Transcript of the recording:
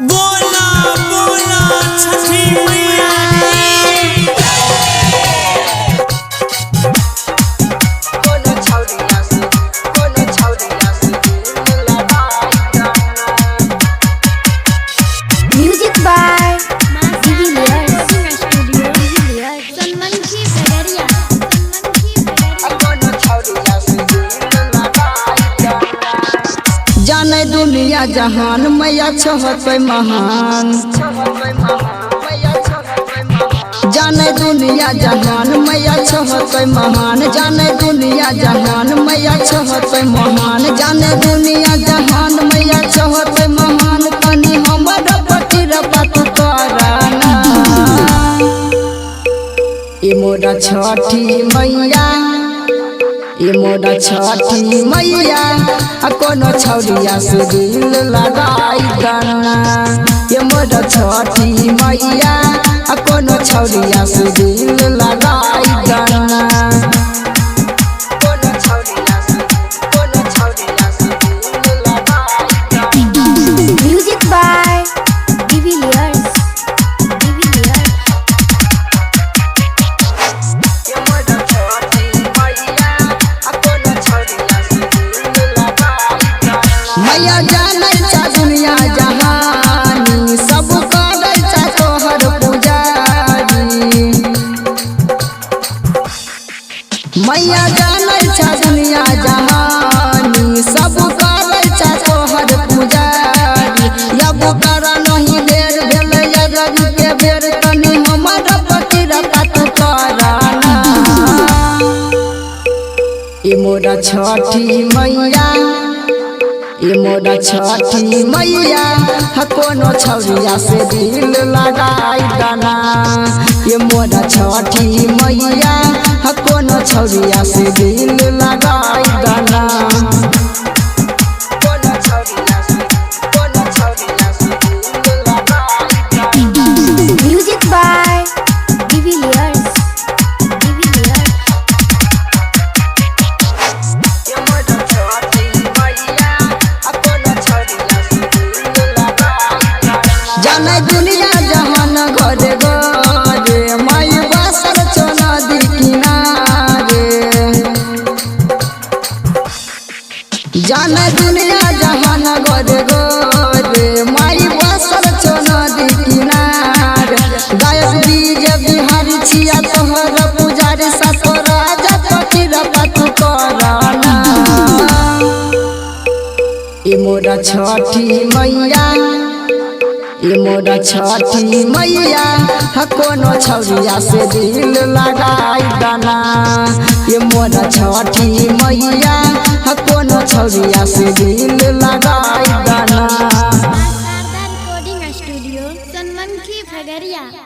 बोला बोला छठी मैया की। म्यूजिक बाय सलमान की बगरिया जाने दुनिया जहान मैया छहत महान। जाने दुनिया जहान मैया छहत महान। जाने दुनिया जहान मैया छहत महान। जाने दुनिया जहान मैया छहत महान। कनी हमर पतिर पत कराना ए मोरा छठी मैया, ए मोरा छठी मैया कोनो छौरिया से दिल लगाई गाना। ये मोरा छठी मैया कोनो छौरिया से दिल लगाई गाना। म्यूजिक बाय मैया जानै छा दुनिया जहानी, सब करै छा तोहर पुजारी। मैया जानै छा दुनिया जहानी, सब करै छा तोहर पुजारी। अब कर नहीं देर भेलै रवि के बेर, तनी हमर पतिर पत कराना ए मोरा छठी मैया, ए मोरा छठी मैया कोनो छौरिया से दिल लगाई गाना। ये मोरा छठी मैया कोनो छौरिया से दिल लगाई गाना। म्यूजिक बाय जाने दुनिया जहान घरे घरे माई बसल छो नदी किनारे। जाने दुनिया जहान घरे घरे माई बसल छो नदी किनारे। गायक डीजे बिहारी छिया तोहर पुजारी, सतो राजा पतिर पत कराना ए मोरा छठी मैया, ए मोरा छठी मैया कोनो छौरिया से दिल लगाई गाना। ये मोरा छठी मैया कोनो छौरिया से दिल लगाई गाना। रिकॉर्डिंग स्टूडियो सलमान की बगरिया।